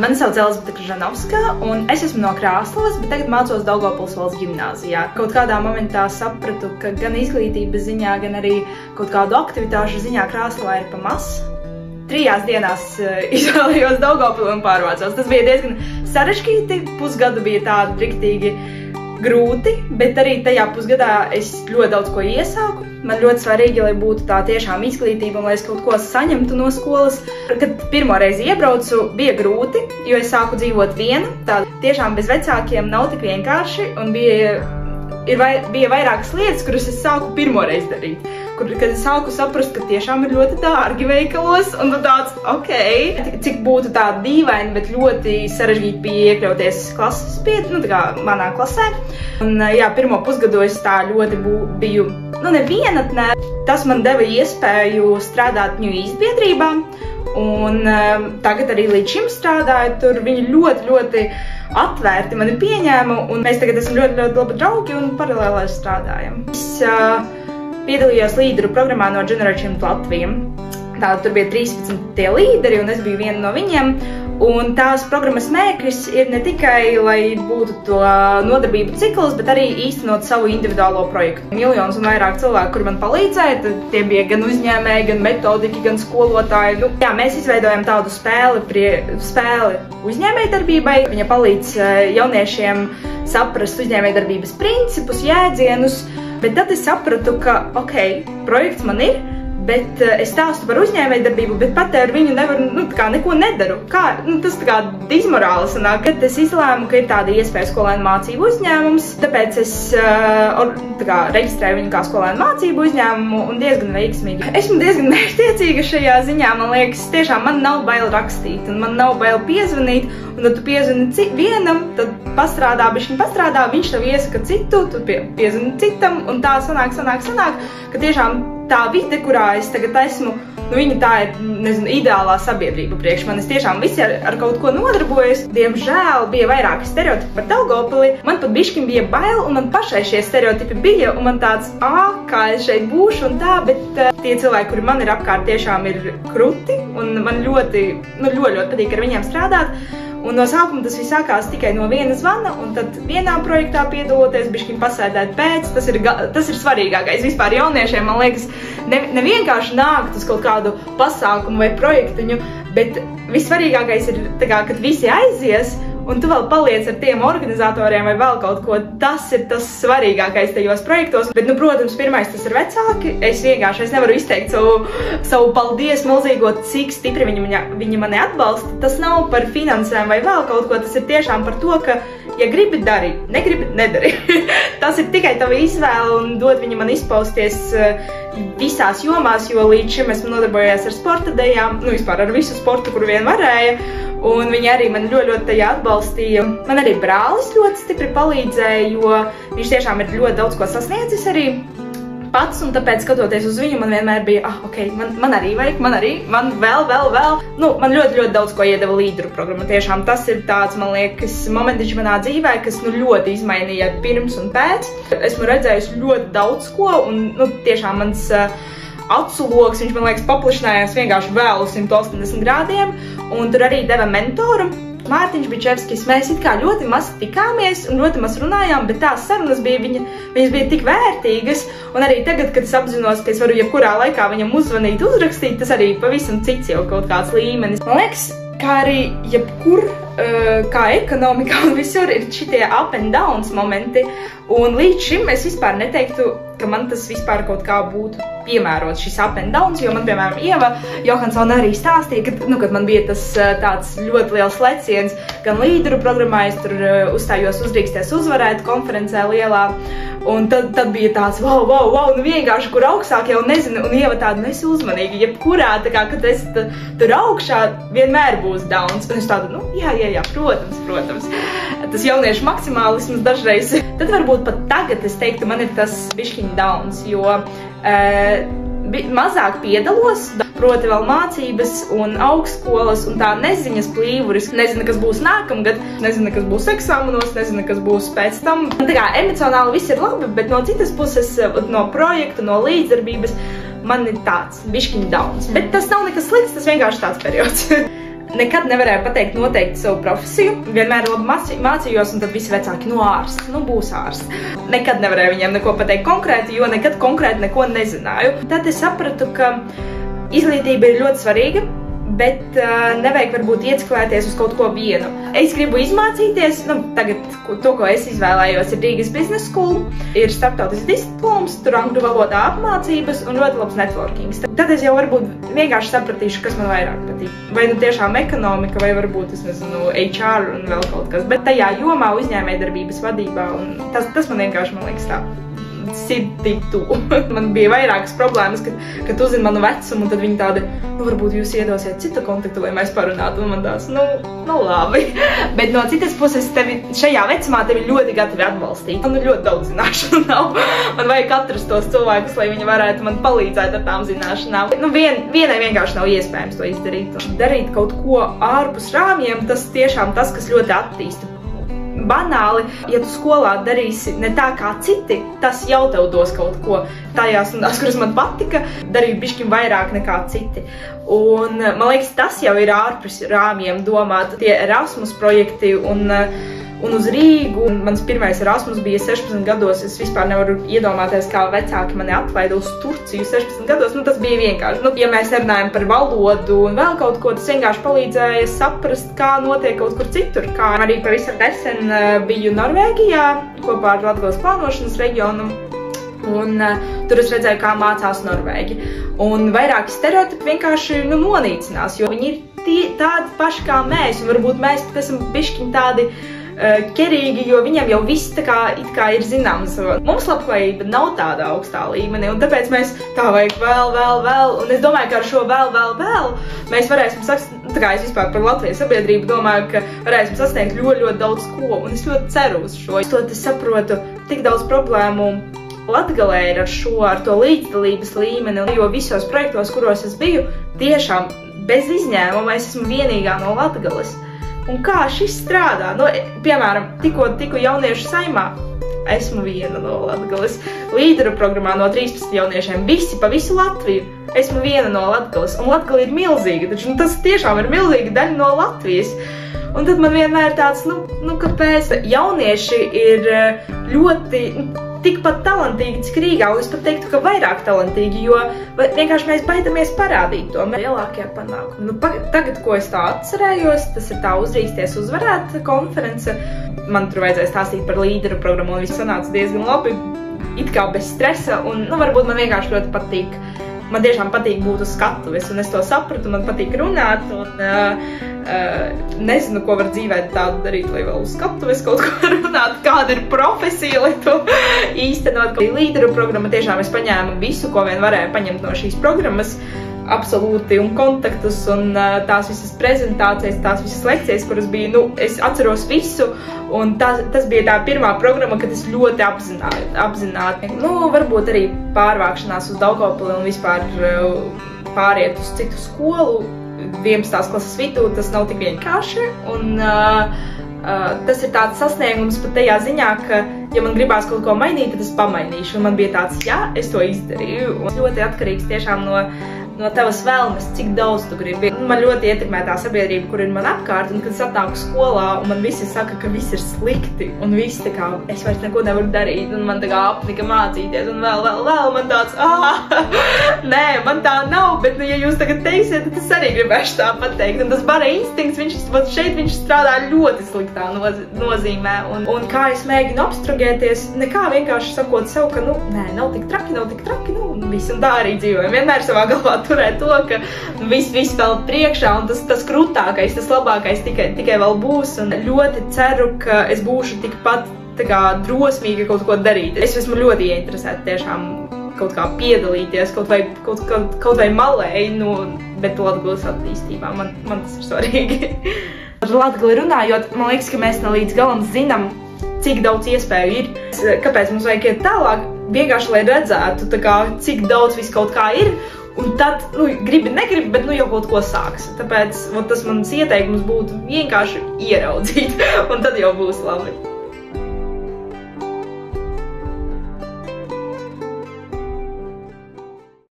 Mani sauc Elizabete Križanovska, un es esmu no Krāslavas, bet tagad mācos Daugavpils valsts ģimnāzijā. Kaut kādā momentā sapratu, ka gan izglītības ziņā, gan arī kaut kādu aktivitāšu ziņā Krāslavā ir pa maz. 3 dienās izvēlējos Daugavpili un pārvācos. Tas bija diezgan sarežģīti, pusgadu bija tādi riktīgi grūti, bet arī tajā pusgadā es ļoti daudz ko iesāku. Man ļoti svarīgi, lai būtu tā tiešām izglītība un lai es kaut ko saņemtu no skolas. Kad pirmo reizi iebraucu, bija grūti, jo es sāku dzīvot viena. Tā tiešām bez vecākiem nav tik vienkārši un bija vairākas lietas, kuras es sāku pirmo reizi darīt. Kad es sāku saprast, ka tiešām ir ļoti dārgi veikalos, un tad tāds, cik būtu tā dīvaini, bet ļoti sarežģīti bija iekļauties klases tā kā manā klasē. Un jā, pirmo pusgadu es tā ļoti biju, nevienatnē. Tas man deva iespēju strādāt New East biedrībā, un tagad arī līdz šim strādāju, tur viņi ļoti atvērti mani pieņēma, un mēs tagad esam ļoti labi draugi un paralēli strādājam. Piedalījos līderu programmā no Generation Latvija. Tātad tur bija 13 līderi, un es biju viena no viņiem. Un tās programmas mērķis ir ne tikai, lai būtu to nodarbību cikls, bet arī īstenot savu individuālo projektu. Miljonus un vairāk cilvēku, kuri man palīdzēja, tie bija gan uzņēmēji, gan metodiki, gan skolotāji. Jā, mēs izveidojam tādu spēli uzņēmējdarbībai. Viņa palīdz jauniešiem saprast uzņēmējdarbības principus, jēdzienus. Bet tad es sapratu, ka, projekts man ir, bet es stāstu par uzņēmējdarbību, bet pat ar viņu nevaru, neko nedaru. Tas tā kā dismorāli sanāk. Kad es izlēmu, ka ir tāda iespēja skolēnu mācību uzņēmums, tāpēc es reģistrēju viņu kā skolēnu mācību uzņēmumu un diezgan veiksmīgi. Esmu diezgan mērķtiecīga šajā ziņā, man liekas, tiešām man nav bail rakstīt un man nav bail piezvanīt. Un tad tu piezvani vienam, tad pastrādā, viņš tev iesaka citu, tu piezvani citam, un tā sanāk, ka tiešām tā vide, kurā es tagad esmu, viņa tā ir, ideālā sabiedrība priekš manis. Tiešām visi ar kaut ko nodarbojos. Diemžēl bija vairāki stereotipi par Daugavpili. Man pat bišķiņ bija bail, un man pašai šie stereotipi bija, un man tāds, kā es šeit būšu un tā, bet tie cilvēki, kuri man ir apkārt, tiešām ir kruti, un man ļoti patīk ar viņiem strādāt. Un no sākuma tas viss sākās tikai no viena zvana, un tad vienā projektā piedaloties, bišķiņ pasēdēt pēc. Tas ir svarīgākais vispār jauniešiem, man liekas, ne vienkārši nākt uz kaut kādu pasākumu vai projektiņu, bet vissvarīgākais ir, kad visi aizies, un tu vēl paliec ar tiem organizatoriem vai vēl kaut ko, tas ir tas svarīgākais tajos projektos. Bet, protams, pirmais tas ir vecāki. Es nevaru izteikt savu paldies milzīgo, cik stipri viņi mani atbalsta. Tas nav par finansēm vai vēl kaut ko, tas ir tiešām par to, ka, ja gribi darīt, negribi nedari. Tas ir tikai tava izvēle un dod viņi man izpausties visās jomās, jo līdz šim esmu nodarbojies ar sporta dejām, vispār ar visu sportu, kuru vien varēja. Un viņi arī man ļoti tajā atbalstīja. Man arī brālis ļoti stipri palīdzēja, jo viņš tiešām ir ļoti daudz ko sasniedzis arī pats, un tāpēc, skatoties uz viņu, man vienmēr bija, man arī vajag, man vēl. Man ļoti daudz ko iedeva līderu programma. Tiešām tas ir tāds, man liekas, momentiņš manā dzīvē, kas ļoti izmainīja pirms un pēc. Esmu redzējusi ļoti daudz ko, un tiešām mans acu loks, viņš, man liekas, paplašinājās vienkārši vēl uz 180 grādiem, un tur arī deva mentoru. Mārtiņš Bičevskis, mēs it kā ļoti maz tikāmies un ļoti maz runājām, bet tās sarunas viņas bija tik vērtīgas, un arī tagad, kad es apzinos, ka es varu jebkurā laikā viņam uzvanīt, uzrakstīt, tas arī pavisam cits jau kaut kāds līmenis. Man liekas, kā arī jebkur, kā ekonomikā un visur ir šitie up and downs momenti, un līdz šim es vispār neteiktu, ka man tas vispār kaut kā būtu piemērots šis up and downs, jo man, piemēram, Ieva Johansona arī stāstīja, kad man bija tas tāds ļoti liels leciens, gan līderu programmā, es tur uzstājos uzdrīksties uzvarēt konferencē lielā, un tad bija tāds, wow, vienkārši, kur augstāk jau nezinu, un Ieva tāda, esi uzmanīgi, jebkurā, kad es tur augšā, vienmēr būs downs, un es tādu, jā, protams, tas jauniešu maksimālisms dažreiz. Tad varbūt pat tagad, es teiktu, man ir tas bišķiņ downs, jo mazāk piedalos, proti vēl mācības un augstskolas un tā neziņas plīvuris. Nezinu, kas būs nākamgad, nezinu, kas būs eksāmenos, nezinu, kas būs pēc tam. Tā kā emocionāli viss ir labi, bet no citas puses, no projekta, no līdzdarbības, man ir tāds bišķiņ downs. Bet tas nav nekas slikts, tas vienkārši tāds periods. nekad nevarēju pateikt noteikti savu profesiju. Vienmēr labi mācījos, un tad visi vecāki, ārsts, būs ārsts. Nekad nevarēju viņiem neko pateikt konkrēti, jo nekad konkrēti neko nezināju. Tad es sapratu, ka izglītība ir ļoti svarīga, bet nevajag varbūt ieciklēties uz kaut ko vienu. Es gribu izmācīties, tagad to, ko es izvēlējos, ir Rīgas Business School, ir starptautisks diploms, tur angļu valodā apmācības un ļoti labs networkings. Tad es jau varbūt vienkārši sapratīšu, kas man vairāk patīk. Vai tiešām ekonomika, vai varbūt, es nezinu, HR un vēl kaut kas, bet tajā jomā uzņēmējdarbības vadībā, un tas man vienkārši, man liekas tā, sirdī tuvu. Man bija vairākas problēmas, kad uzzina manu vecumu, un tad viņi tādi, varbūt jūs iedosiet citu kontaktu, lai mēs parunātu, un man tās, labi. Bet no citas puses, šajā vecumā tevi ļoti gatavi atbalstīt. Man ļoti daudz zināšanu nav. Man vajag atrast tos cilvēkus, lai viņi varētu man palīdzēt ar tām zināšanām. Vienai vienkārši nav iespējams to izdarīt. Darīt kaut ko ārpus rāmjiem, tas tiešām tas, kas ļoti attīsta. Banāli, ja tu skolā darīsi ne tā kā citi, tas jau tev dos kaut ko. Tajās stundās, kuras man patika, darīt bišķiņ vairāk nekā citi. Un man liekas, tas jau ir ārpus rāmjiem domāt. Tie Erasmus projekti un uz Rīgu. Mans pirmais Erasmus bija 16 gados. Es vispār nevaru iedomāties, kā vecāki mani atlaida uz Turciju 16 gados. Tas bija vienkārši. Ja mēs runājam par valodu un vēl kaut ko, tas vienkārši palīdzēja saprast, kā notiek kaut kur citur. Kā arī pavisam nesen biju Norvēģijā kopā ar Latgales plānošanas reģionu. Un tur es redzēju, kā mācās norvēģi. Un vairāki stereotipi vienkārši nonīcinās, jo viņi ir tādi paši kā mēs. Un varbūt mēs pat esam bišķiņ tādi kerīgi, jo viņiem jau viss it kā ir zināms. Mums labklājība nav tāda augstā līmenī, un tāpēc mēs tā vajag vēl, un es domāju, ka ar šo vēl mēs varēsim tā kā es vispār par Latvijas sabiedrību domāju, ka varēsim sasniegt ļoti daudz ko, un es ļoti ceru uz šo. Es saprotu, tik daudz problēmu Latgalē ir ar to līdzdalības līmeni, jo visos projektos, kuros es biju, tiešām bez izņēmuma es esmu vienīgā no Latgales. Un kā šis strādā? Piemēram, tikko jauniešu saimā esmu viena no Latgales. Līderu programmā no 13 jauniešiem visi pa visu Latviju. Esmu viena no Latgales. Un Latgale ir milzīga, taču tas tiešām ir milzīga daļa no Latvijas. Un tad man vienmēr tāds, kāpēc? Jaunieši ir ļoti tikpat talantīgi, cik Rīgā, un es pat teiktu, ka vairāk talantīgi, jo vienkārši mēs baidamies parādīt to lielākie panākumi. Tagad, ko es tā atcerējos, tas ir tā uzrīksties uzvarēt konference. Man tur vajadzēja stāstīt par līderu programmu, un viss sanāca diezgan labi, it kā bez stresa, un varbūt man vienkārši ļoti patīk. Man tiešām patīk būt uz skatuves, un es to sapratu, man patīk runāt, un nezinu, ko var dzīvē tādu darīt, lai vēl uz skatuves kaut ko runāt, kāda ir profesija, lai to īstenot. Līderu programma tiešām es paņēmu visu, ko vien varēju paņemt no šīs programmas, absolūti, un kontaktus, un tās visas prezentācijas, tās visas lekcijas, kuras bija, es atceros visu, un tas bija tā pirmā programma, kad es ļoti apzināti. Varbūt arī pārvākšanās uz Daugavpili un vispār pāriet uz citu skolu, 11. klases vidū, tas nav tik vienkārši, un tas ir tāds sasniegums pat tajā ziņā, ka, ja man gribās kaut ko mainīt, tad es pamainīšu, un man bija tāds, jā, es to izdarīju, un ļoti atkarīgs tiešām no tavas vēlmes, cik daudz tu gribi. Man ļoti ietekmē tā sabiedrība, kur ir man apkārt, un kad es atnāku skolā, un man visi saka, ka viss ir slikti, un viss tā kā, es vairs neko nevaru darīt, un man tā kā apnika mācīties, un vēl, man tāds, nē, man tā nav, bet, ja jūs tagad teiksiet, tad es arī gribēšu tā pateikt, un tas bara instinkts, viņš strādā ļoti sliktā nozīmē, un kā es mēģinu abstragēties, nekā vienkārši sakot sev, ka, nē, nav tik traki, viss un tā arī dzīvojam. Vienmēr savā galvā turēt to, ka viss vēl priekšā, un tas krūtākais, tas labākais tikai vēl būs, un ļoti ceru, ka es būšu tikpat drosmīga kaut ko darīt. Es esmu ļoti ieinteresēta tiešām kaut kā piedalīties, kaut vai malēji, bet Latgales attīstībā. Man tas ir svarīgi. Ar Latgali runājot, man liekas, ka mēs ne līdz galam zinām, cik daudz iespēju ir. Kāpēc mums vajag iet tālāk? Vienkārši, lai redzētu, cik daudz viss kaut kā ir, un tad, gribi, negribi, bet jau kaut ko sāks. Tāpēc tas mans ieteikums būtu vienkārši ieraudzīt, un tad jau būs labi.